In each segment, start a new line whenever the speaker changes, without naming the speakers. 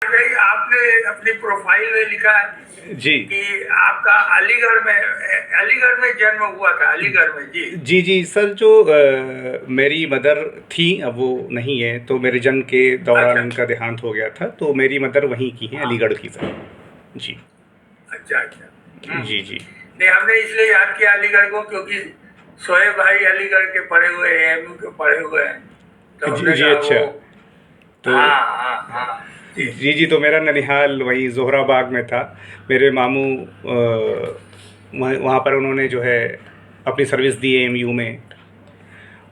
भाई, आपने अपनी प्रोफाइल में लिखा है
जी
कि आपका अलीगढ़ में जन्म हुआ था, अलीगढ़ में। जी
जी जी सर, जो मेरी मदर थी अब वो नहीं है, तो मेरे जन्म के दौरान
अच्छा।
उनका देहांत हो गया था, तो मेरी मदर वहीं की हैं,
हाँ।
अलीगढ़ की सर। जी
अच्छा अच्छा।
जी जी
नहीं, हमने इसलिए याद किया अलीगढ़ को क्योंकि शोएब भाई अलीगढ़ के पढ़े हुए हैं, एएमयू के पढ़े हुए हैं, तो
जी
हमने
जी।
कहा वो।
अच्छा। तो
हाँ हाँ हाँ। जी।
जी जी, तो मेरा ननिहाल वहीं ज़ोहराबाग में था। मेरे मामू वहाँ वहाँ पर उन्होंने जो है अपनी सर्विस दी एएमयू में।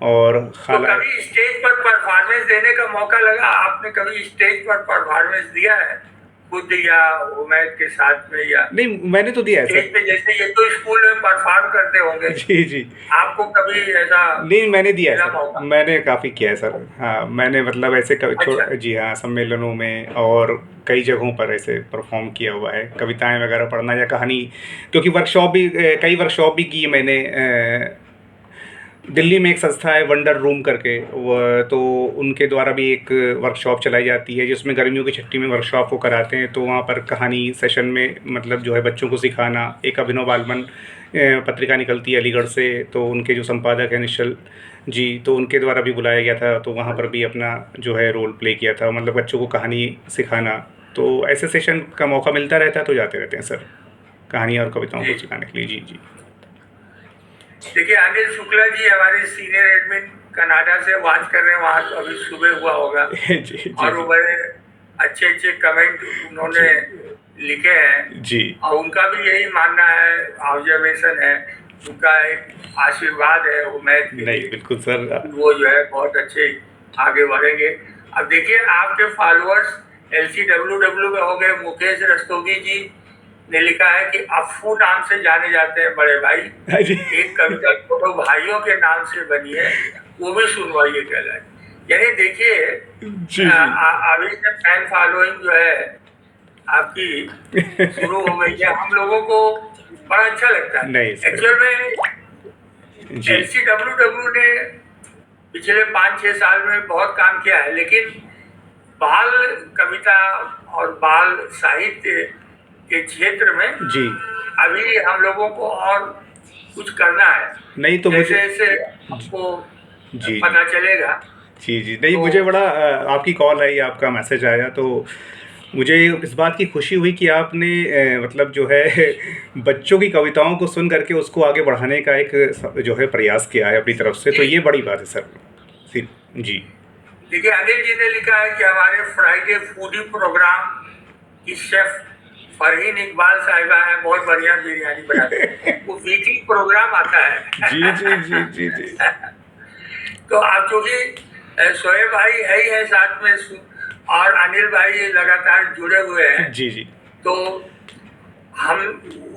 और
तो
खाला।
कभी स्टेज पर परफॉर्मेंस देने का मौका लगा? आपने कभी स्टेज पर परफॉर्मेंस दिया है खुद, या उमैद के साथ में, या
नहीं, मैंने तो दिया है
स्टेज
सर।
पे जैसे ये तो स्कूल में परफॉर्म करते होंगे,
जी जी।
आपको कभी ऐसा
नहीं, मैंने दिया है
मिला
सर,
मौका?
मैंने काफ़ी किया है सर। हाँ, मैंने मतलब ऐसे
अच्छा।
जी हाँ, सम्मेलनों में और कई जगहों पर ऐसे परफॉर्म किया हुआ है, कविताएं वगैरह पढ़ना या कहानी। क्योंकि वर्कशॉप भी कई वर्कशॉप भी की मैंने। दिल्ली में एक संस्था है वंडर रूम करके, वो तो उनके द्वारा भी एक वर्कशॉप चलाई जाती है, जिसमें गर्मियों की छुट्टी में वर्कशॉप को कराते हैं। तो वहाँ पर कहानी सेशन में मतलब जो है बच्चों को सिखाना। एक अभिनव बालमन पत्रिका निकलती है अलीगढ़ से, तो उनके जो संपादक हैं निश्चल जी, तो उनके द्वारा भी बुलाया गया था, तो वहाँ पर भी अपना जो है रोल प्ले किया था, मतलब बच्चों को कहानी सिखाना। तो ऐसे सेशन का मौका मिलता रहता है तो जाते रहते हैं सर, कहानियाँ और कविताओं
जी।
को सिखाने के लिए। जी जी।
देखिए, अनिल शुक्ला जी हमारे सीनियर एडमिन कनाडा से बात कर रहे हैं, वहाँ तो अभी सुबह हुआ होगा,
जी जी
और वो
जी
बड़े अच्छे अच्छे कमेंट उन्होंने लिखे हैं,
जी
और उनका भी यही मानना है, ऑब्जर्वेशन है, उनका एक आशीर्वाद है उमैद के
नहीं,
लिए
बिल्कुल सर।
कि वो जो है बहुत अच्छे आगे बढ़ेंगे। अब देखिए, आपके फॉलोअर्स LCWW में हो गए। मुकेश रस्तोगी जी ने लिखा है कि अफ्फू नाम से जाने जाते हैं बड़े भाई,
जी
एक कविता दोनों भाइयों के नाम से बनी है, वो भी सुनवाइए कहलाए। यानी देखिए,
जी जी।
अभी से फैन फॉलोइंग जो है आपकी शुरू हो गई है, हम लोगों को बड़ा अच्छा लगता
नहीं
है।
सर।
एक्चुअल में
जी
LCWW ने पिछले 5-6 साल में बहुत काम किया है, लेकिन बाल कविता और बाल साहित्य के क्षेत्र में
जी।
अभी हम लोगों को और कुछ करना है।
नहीं तो
जैसे
मुझे।
जैसे आपको
जी जी
पता चलेगा।
जी जी। नहीं,
तो
मुझे बड़ा आपकी कॉल आई, आपका मैसेज आया, तो मुझे इस बात की खुशी हुई कि आपने मतलब जो है बच्चों की कविताओं को सुन करके उसको आगे बढ़ाने का एक जो है प्रयास किया है अपनी तरफ से, तो
जी,
ये बड़ी बात है सर। जी
देखिए, अनिल जी ने लिखा है कि हमारे फ्राइडे फूडी प्रोग्राम की शेफ फरहीन इकबाल साहिबा है, बहुत बढ़िया बिरयानी बनाते हैं। वो वीकली प्रोग्राम आता
जी जी जी जी जी
है। तो आप चूंकि शोएब भाई है ही है साथ में, और अनिल भाई लगातार जुड़े हुए हैं,
जी जी
तो हम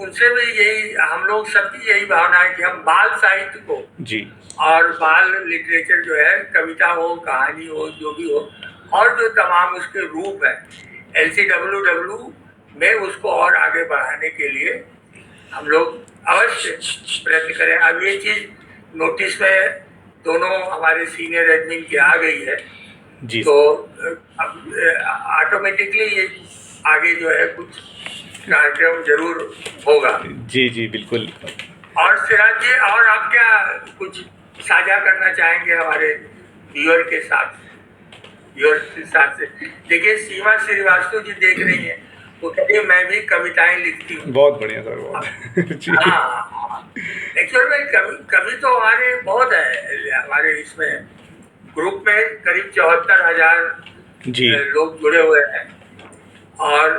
उनसे भी यही, हम लोग सबकी यही भावना है कि हम बाल साहित्य को
जी
और बाल लिटरेचर जो है, कविता हो, कहानी हो, जो भी हो, और जो तमाम उसके रूप है, LCWW में उसको और आगे बढ़ाने के लिए हम लोग अवश्य प्रयत्न करें। अब ये चीज नोटिस में दोनों हमारे सीनियर एडमिन की आ गई है,
जी
तो अब ऑटोमेटिकली ये आगे जो है कुछ कार्यक्रम जरूर होगा।
जी जी बिल्कुल।
और सिराज जी, और आप क्या कुछ साझा करना चाहेंगे हमारे व्यूअर के साथ, व्यूअर्स के साथ से? देखिए, सीमा श्रीवास्तव जी देख रही हैं, वो कहती है मैं भी कविताएं लिखती हूँ।
बहुत बढ़िया सर, बहुत जी
हाँ, एक्चुअल में कवि तो हमारे बहुत है, हमारे इसमें ग्रुप में करीब 74,000
जी
लोग जुड़े हुए हैं, और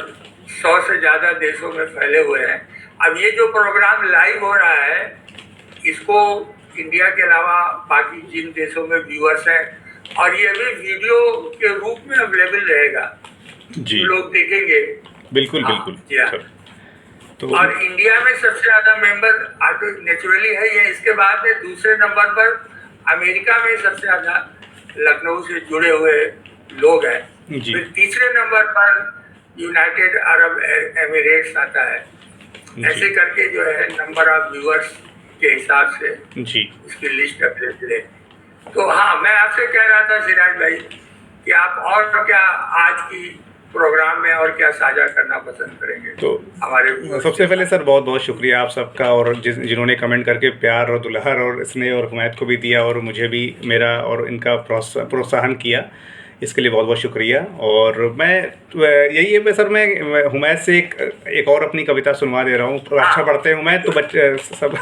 100 से ज्यादा देशों में फैले हुए हैं। अब ये जो प्रोग्राम लाइव हो रहा है, इसको इंडिया के अलावा बाकी जिन देशों में व्यूअर्स हैं, और ये भी वीडियो के रूप में अवेलेबल रहेगा,
जी
लोग देखेंगे।
बिल्कुल
हाँ
बिल्कुल
जी, हाँ।
सर। तो
और इंडिया में सबसे ज्यादा मेंबर नेचुरली है ये, इसके बाद में दूसरे नंबर पर अमेरिका में सबसे ज्यादा लखनऊ से जुड़े हुए लोग हैं,
जी
फिर तीसरे नंबर पर यूनाइटेड अरब एमिरेट्स आता है। ऐसे
जी
करके जो है नंबर ऑफ व्यूअर्स के हिसाब से
जी
इसकी लिस्ट अवेलेबल है। तो हाँ, मैं आपसे कह रहा था सिराज भाई कि आप और क्या आज की प्रोग्राम में और क्या साझा करना पसंद करेंगे
तो
हमारे
सबसे पहले सर बहुत बहुत शुक्रिया आप सबका, और जिन्होंने कमेंट करके प्यार और दुलार और स्नेह और हुमैद को भी दिया, और मुझे भी मेरा और इनका प्रोत्साहन किया, इसके लिए बहुत बहुत शुक्रिया। और मैं यही है सर, मैं हुमैद से एक और अपनी कविता सुनवा दे रहा हूँ। अच्छा पढ़ते हैं हुमैद, तो बच्चे सब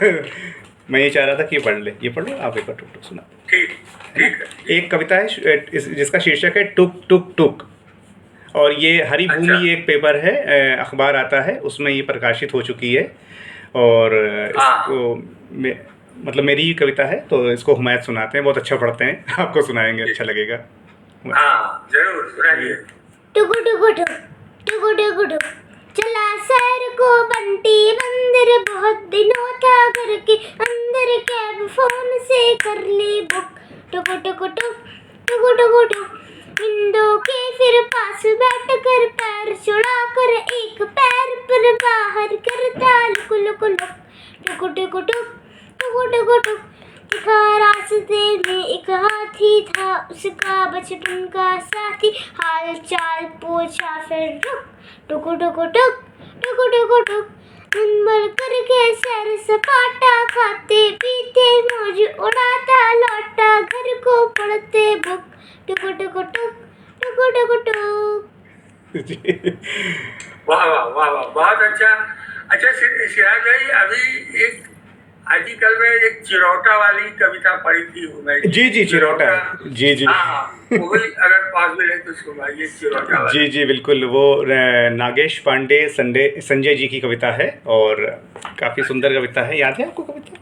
मैं ये चाह रहा था कि ये पढ़ ले, ये पढ़ लो आप, एक बार टुक टुक सुना।
ठीक ठीक है।
एक कविता है जिसका शीर्षक है टुक टुक टुक, और ये हरिभूमि
अच्छा।
एक पेपर है, अखबार आता है, उसमें ये प्रकाशित हो चुकी है। और इसको मतलब मेरी ही कविता है, तो इसको हुमैद सुनाते हैं, बहुत अच्छा पढ़ते हैं, आपको सुनाएंगे, अच्छा लगेगा।
हाँ जरूर सुनाइए।
टुकु टुकु टुक, टुकु टुकु टुक, चला सैर को बंटी मंदिर, बहुत दिनों था घर के अंदर, कैब फोन से कर ली बुक। टुकु टुकु टुक, टुकु टुकु टुक, विंडो के फिर पास बैठ कर पैर चढ़ा कर एक पैर पर बाहर करता लुक लुक लुक। टुकु टुकु टुक, टुकु टुकु टुक, दिखा रास्ते में एक हाथी था, उसका बचपन का साथी, हाल चाल पूछा फिर रुक। टुकु टुकु टुक, टुकु टुकु टुक, दिन भर करके सैर सपाटा, खाते पीते मौज उड़ाता, लौटा घर को पढ़ते बुक। टुकु टुकु टुक, टुकु टुकु टुक।
वाह वाह वाह वाह, बहुत अच्छा। अच्छा सिराज भाई, अभी एक आजकल में एक चिरौटा वाली कविता पढ़ी थी मैं।
जी चिरौटा, जी जी
हाँ वो भी अगर पॉसिबल है तो सुनाइए चिरौटा वाली।
जी बिल्कुल, वो नागेश पांडे संजय जी की कविता है, और काफ़ी सुंदर कविता है। याद है आपको कविता?